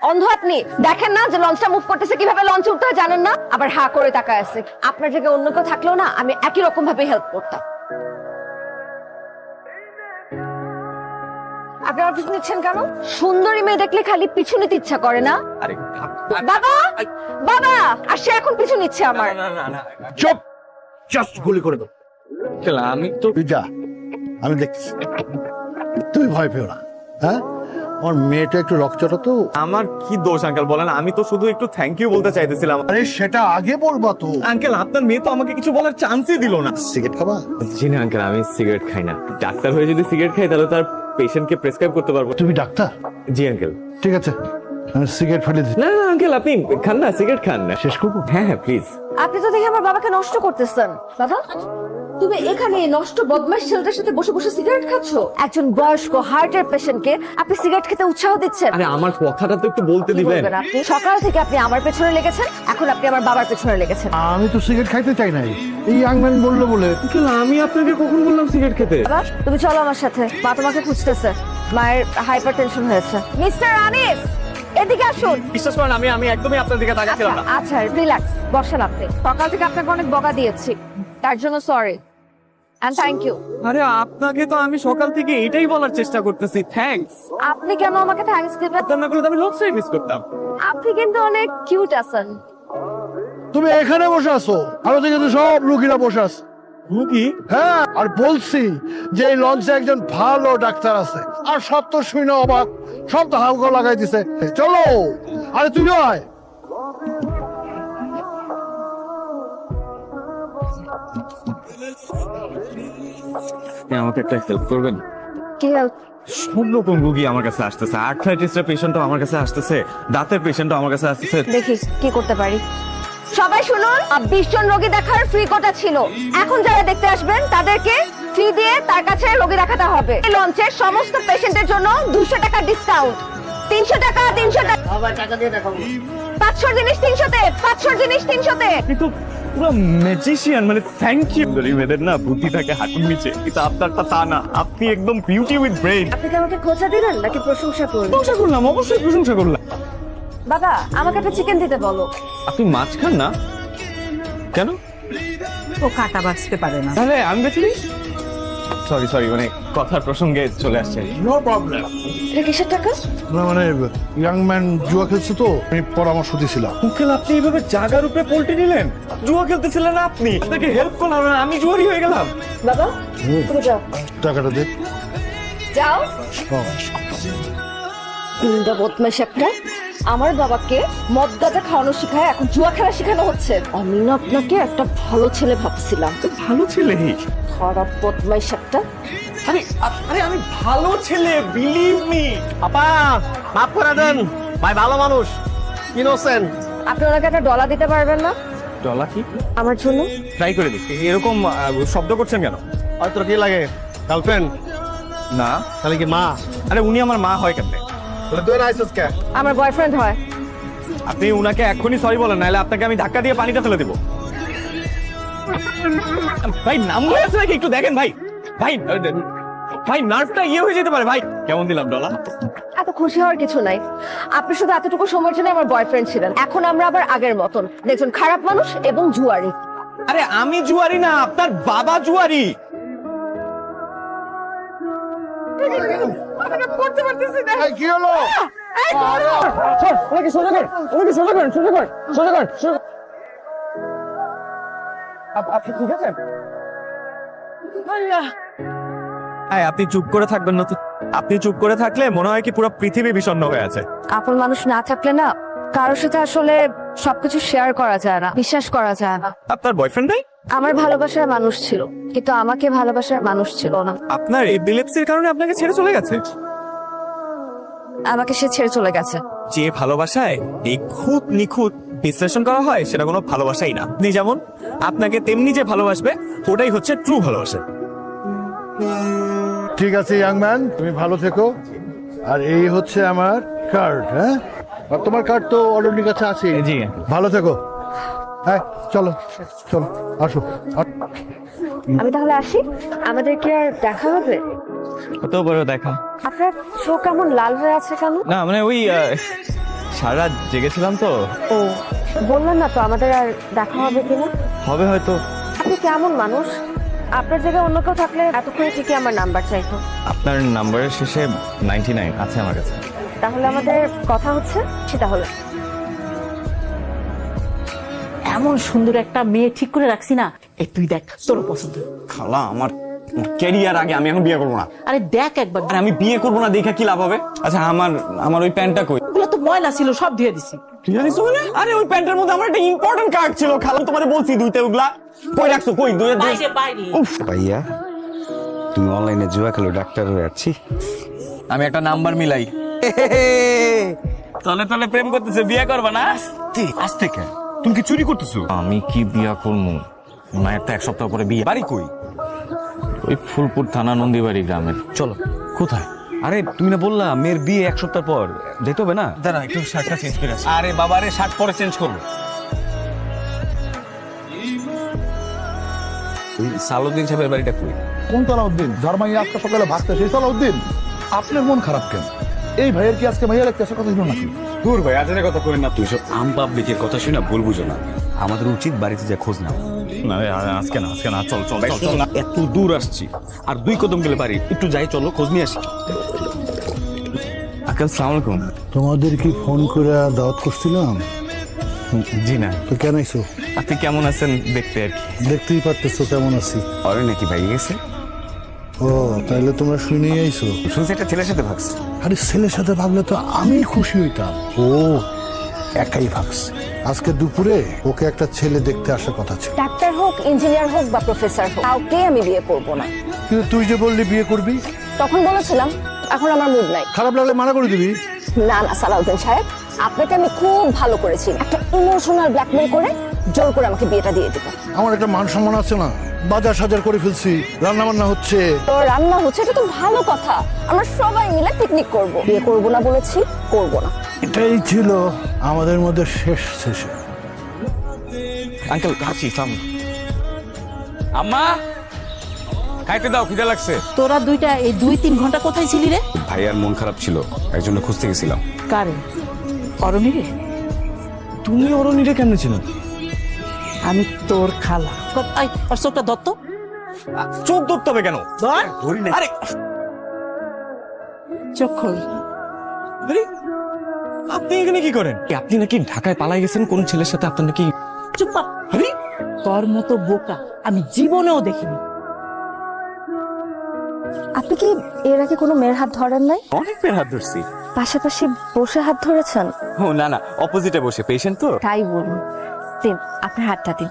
অন্ধ আপনি? দেখেন না যে লঞ্চটা মুভ করতেছে, কিভাবে লঞ্চ উঠতে হয় জানেন না? আবার হা করে তাকায় আছে। আপনার জায়গায় অন্য কেউ থাকলেও না আমি একই রকম ভাবে হেল্প করতাম। আপনি আমার পিছু নিচ্ছেন কেন? সুন্দরী মেয়ে দেখলে খালি পিছু নিতে ইচ্ছা করে না? আরে বাবা, বাবা, আর সে এখন পিছু নিচ্ছে আমার। চুপ, জাস্ট গুলি করে দাও। আমি তো তুই যা, আমি দেখছি। তুমি ভয় পেও না। হ্যাঁ, আমার মেয়েটা একটু রকচটা তো। আমার কি দোষ আঙ্কেল বলেন? আমি তো শুধু একটু থ্যাংক ইউ বলতে চাইতেছিলাম। আরে সেটা আগে বলবা তো। আঙ্কেল আপনার মেয়ে তো আমাকে কিছু বলার চান্সই দিল না। সিগারেট খাবা? জি না আঙ্কেল, আমি সিগারেট খাই না। ডাক্তার হয়ে যদি সিগারেট খাই তাহলে তার পেশেন্টকে প্রেসক্রাইব করতে পারবো। তুমি ডাক্তার? জি আঙ্কেল। ঠিক আছে, আমি সিগারেট ফেলে দিই। না না আঙ্কেল, আপনি খান না, সিগারেট খান না। শেষ করবো? হ্যাঁ হ্যাঁ প্লিজ। আপনি তো দেখি আমার বাবাকে নষ্ট করতেছেন। বাবা, তুমি এখানে নষ্ট বদমাশ ছেলেটার সাথে বসে বসে সিগারেট খাচ্ছ? একজন বয়স্ক হার্টের পেশেন্টকে আপনি সিগারেট খেতে উৎসাহ দিচ্ছেন? আরে আমার কথাটা তো একটু বলতে কি দিবেন। বলবেন আপনি? সকাল থেকে আপনি আমার পেছনে লেগেছেন, এখন আপনি আমার বাবার পেছনে লেগেছেন। আমি তো সিগারেট খাইতে চাই নাই, এই ইয়াংম্যান বললো বলে। আঙ্কেল আমি আপনাকে কখন বললাম সিগারেট খেতে? বাবা, তুমি চলো আমার সাথে, মা তোমাকে খুঁজতেছে। মায়ের হাইপার টেনশন হয়েছে। মিস্টার আনিস, এদিকে আসুন। বিশ্বাস করেন আমি একদমই আপনার দিকে তাকাচ্ছিলাম না। আচ্ছা রিল্যাক্স, বসেন আপনি। সকাল থেকে আপনাকে অনেক বকা দিয়েছি, তার জন্য সরি এন্ড থ্যাংক ইউ। আরে আপনাকে তো আমি সকাল থেকে এটাই বলার চেষ্টা করতেছি, থ্যাঙ্কস। আপনি কেন আমাকে থ্যাঙ্কস দিবেন? আপনার না করলে তো আমি লঞ্চটাই মিস করতাম। আপনি কিন্তু অনেক কিউট আছেন। তুমি এখানে বসে আছো, আরো দিকে তো সব রুগীরা বসে আছে। রুগী? হ্যাঁ, আর বলছি যে এই লঞ্চে একজন ভালো ডাক্তার আছে, আর সব তো শুনে অবাক, সব তো হাউকা লাগাই দিছে। চলো, আরে তুই নয়। আপনি আমাকে একটা হেল্প করবেন? কি হেল্প? সব রকম রুগী আমার কাছে আসতেছে, আর্থ্রাইটিসের পেশেন্টও আমার কাছে আসতেছে, দাঁতের পেশেন্টও আমার কাছে আসতেছে। দেখি কি করতে পারি। সবাই শুনুন, 20 জন রোগী দেখার ফ্রি কোটা ছিল। এখন যারা দেখতে আসবেন তাদেরকে ফি দিয়ে তার কাছে রোগী দেখাতে হবে। এই লঞ্চের সমস্ত পেশেন্টের জন্য 200 টাকা ডিসকাউন্ট। 300 টাকা, 300 টাকা। সবাই টাকা দিয়ে দেখাবো। 500 জিনিস 300 তে, 500 জিনিস 300 তে। আপনি তো পুরো ম্যাজিশিয়ান, মানে থ্যাংক ইউ। মেয়েদের না বুদ্ধি থাকে হাঁটুর নিচে, কিন্তু আপনারটা তা না। আপনি একদম বিউটি উইথ ব্রেইন। আপনি কি আমাকে খোঁচা দিলেন নাকি প্রশংসা করলেন? প্রশংসা করলাম, অবশ্যই প্রশংসা করলাম। বাবা, আমাকে একটা চিকেন দিতে বলো। আপনি মাছ খান না কেন? ও কাটা বাঁচতে পারে না। তাহলে আমি বেঁচে দিই। সরি সরি, মানে কথার প্রসঙ্গে চলে আসছে। No problem. এটা কিসের টাকা? না মানে ইয়াংম্যান জুয়া খেলছে তো, আমি পরামর্শ দিছিলাম। আঙ্কেল আপনি এইভাবে জাগার উপরে পল্টি নিলেন? জুয়া খেলতেছিলেন না আপনি, আপনাকে হেল্প করলাম না, আমি জুয়ারি হয়ে গেলাম। বাবা, তুমি যাও। টাকাটা দে। যাও। হ্যাঁ। গুন্ডা বদমাশ একটা। আমার বাবাকে মদ গাঁজা খাওয়ানো শিখায় এখন জুয়া খেলা শেখানো হচ্ছে। আমি না আপনাকে একটা ভালো ছেলে ভাবছিলাম। ভালো ছেলে? খারাপ বদমাইশ একটা। আরে আরে আমি ভালো ছেলে, বিলিভ মি। আপা মাফ করে দেন, ভাই ভালো মানুষ, ইনোসেন্ট। আপনি ওনাকে একটা ডলা দিতে পারবেন না ডলা কি? আমার জন্য? ট্রাই করে দেখি। এরকম শব্দ করছেন কেন? আর তোর কি লাগে, গার্লফ্রেন্ড? না। তাহলে কি মা? আরে উনি আমার মা হয় কেমনে? বলে তুই আইসস কে? আমার বয়ফ্রেন্ড হয়। আপনি উনাকে এক্ষুনি সরি বলেন, নাহলে আপনাকে আমি ধাক্কা দিয়ে পানিতে ফেলে দেবো। ভাই নাম হয়ে আছে নাকি একটু দেখেন ভাই। ভাই ভাই নার্ভটা ইয়ে হয়ে যেতে পারে ভাই। কেমন দিলাম ডলা? এত খুশি হওয়ার কিছু নাই। আপনি শুধু এতটুকু সময়ের জন্য আমার বয়ফ্রেন্ড ছিলেন, এখন আমরা আবার আগের মতন। দেখুন, খারাপ মানুষ এবং জুয়ারি। আরে আমি জুয়ারি না, আপনার বাবা জুয়ারি। করতে পারতেছি না। এই, কি হলো? ওনাকে সোজা কর, ওনাকে সোজা কর, সোজা কর, সোজা কর, সোজা কর। আপনি ঠিক আছেন? আপনি চুপ করে থাকবেন না তো? আপনি চুপ করে থাকলে মনে হয় কি পুরো পৃথিবী বিষণ্ণ হয়ে আছে। আপন মানুষ না থাকলে না কারোর সাথে আসলে সবকিছু শেয়ার করা যায় না, বিশ্বাস করা যায় না। আপনার বয়ফ্রেন্ড নাই? আমার ভালোবাসার মানুষ ছিল, কিন্তু আমাকে ভালোবাসার মানুষ ছিল না। আপনার এপিলেপসির কারণে আপনাকে ছেড়ে চলে গেছে? আমাকে সে ছেড়ে চলে গেছে। যে ভালোবাসায় নিখুঁত নিখুঁত বিশ্লেষণ করা হয় সেটা কোনো ভালোবাসাই না। আপনি যেমন আপনাকে তেমনি যে ভালোবাসবে ওটাই হচ্ছে ট্রু ভালোবাসা। ঠিক আছে ইয়াংম্যান, তুমি ভালো থেকো। আর এই হচ্ছে আমার কার্ড। হ্যাঁ, আর তোমার কার্ড তো অলরেডি কাছে আছে। জি। ভালো থেকো। হ্যাঁ, চলো চলো, আসো। আমি তাহলে আসি, আমাদের কি আর দেখা হবে? কত বড় দেখা। আপনার চোখ কেমন লাল হয়ে আছে কেন? না মানে ওই সারা রাত জেগেছিলাম তো। ও বললাম না তো আমাদের আর দেখা হবে কিনা। হবে হয়তো। আপনি কেমন মানুষ? আপনার জায়গায় অন্য কেউ থাকলে এতক্ষণে ঠিকই আমার নাম্বার চাইতো। আপনার নাম্বারের শেষে 99 আছে আমার কাছে। তাহলে আমাদের কথা হচ্ছে সেটা হলো। এমন সুন্দর একটা মেয়ে ঠিক করে রাখছি না, এই তুই দেখ তোর পছন্দ। খালা আমার ক্যারিয়ার আগে, আমি এখন বিয়ে করবো না। আরে দেখ একবার, আরে আমি বিয়ে করবো না দেখা কি লাভ হবে? আচ্ছা আমার ওই প্যান্টটা কই? ওগুলো তো ময়লা ছিল, সব ধুয়ে দিছি। তুই জানিস মানে? আরে ওই প্যান্টের মধ্যে আমার একটা ইম্পর্টেন্ট কার্ড ছিল খালা, তোমারে বলছি দুইটা, ওগুলা কই রাখছো? কই দুই? বাইরে বাইরে। উফ, ভাইয়া তুমি অনলাইনে জুয়া খেলো ডাক্তার হয়ে যাচ্ছি। আমি একটা নাম্বার মিলাই। তলে তলে প্রেম করতেছে, বিয়ে করবা না? আজ থেকে তুমি কি চুরি করতেছো? আমি কি বিয়া করবো? মায়ের তো এক সপ্তাহ পরে বিয়ে। বাড়ি কই? ওই ফুলপুর থানা নন্দীবাড়ি গ্রামের। চলো। কোথায়? আরে তুমি না বললা মেয়ের বিয়ে এক সপ্তাহ পর, যেতে হবে না? দাঁড়া একটু শার্টটা চেঞ্জ করে আসি। আরে বাবা রে, শার্ট পরে চেঞ্জ করবো। ওই সালাউদ্দিন সাহেবের বাড়িটা কই? কোন সালাউদ্দিন? জার্মানি আজকে সকালে ভাগতে সেই সালাউদ্দিন? আপনার মন খারাপ কেন? এই ভাইয়ের কি আজকে ভাইয়া লাগতে আসার কথা ছিল নাকি? দূর ভাই, আজের কথা করেন না। তুই সব আম পাবলিকের কথা শুনে ভুল বুঝো না। আমাদের উচিত বাড়িতে যা খোঁজ নাও। না আজকে না, চল চল চল চল। এত দূর আসছি, আর 2 কদম গেলে বাড়ি। একটু যাই, চলো খোঁজ নিয়ে আসি। আঙ্কেল সালাম আলাইকুম। তোমাদের কি ফোন করে দাওয়াত করছিলাম? জি না। তো কেন আইছো? আপনি কেমন আছেন দেখতে আর কি। দেখতেই পারতেছো কেমন আছি। আরে নাকি ভাই গেছে? ও তাইলে তোমরা শুনেই আইছো? শুনছি একটা ছেলের সাথে ভাগছে। আরে ছেলের সাথে ভাবলে তো আমি খুশি হইতাম। ও একাই ভাগছে। আজকে দুপুরে ওকে একটা ছেলে দেখতে আসার কথা ছিল। ডাক্তার হোক, ইঞ্জিনিয়ার হোক বা প্রফেসর হোক, কাউকে আমি বিয়ে করব না। কিন্তু তুই যে বললি বিয়ে করবি, তখন বলেছিলাম, এখন আমার মুড নাই। খারাপ লাগলে মানা করে দিবি। না না সালাউদ্দিন সাহেব, আপনাকে আমি খুব ভালো করেছি। একটা ইমোশনাল ব্ল্যাকমেল করে জোর করে আমাকে বিয়েটা দিয়ে দিবেন। আমার একটা মান সম্মান আছে না? বাজার সাজার করে ফেলছি, রান্না বান্না হচ্ছে। তো রান্না হচ্ছে, এটা তো ভালো কথা। আমরা সবাই মিলে পিকনিক করব। বিয়ে করব না বলেছি, করব না। এটাই ছিল আমাদের মধ্যে শেষ শেষে। আঙ্কেল খাচ্ছি সাম। আম্মা খাইতে দাও, খিদে লাগছে। তোরা দুইটা এই 2-3 ঘন্টা কোথায় ছিলি রে? ভাইয়ার মন খারাপ ছিল, একজন্য খুঁজতে গেছিলাম। কারে? অরণিরে? তুমি অরণিরে কেমনে ছিল? আমি তোর খালা। আই আর চোখটা দত্ত চোখ ধরতে হবে কেন? ধর, আরে চোখ খোল। আরে, আপনি এখানে কি করেন? আপনি নাকি ঢাকায় পালাই গেছেন কোন ছেলের সাথে? আপনার নাকি চুপ কর। আরে তোর মতো বোকা আমি জীবনেও দেখিনি। আপনি কি এর আগে কোনো মেয়ের হাত ধরেন নাই? অনেক পের হাত ধরছি। পাশাপাশি বসে হাত ধরেছেন? ও না না, অপোজিটে বসে, পেশেন্ট তো। তাই বলুন। দিন আপনার হাতটা দিন।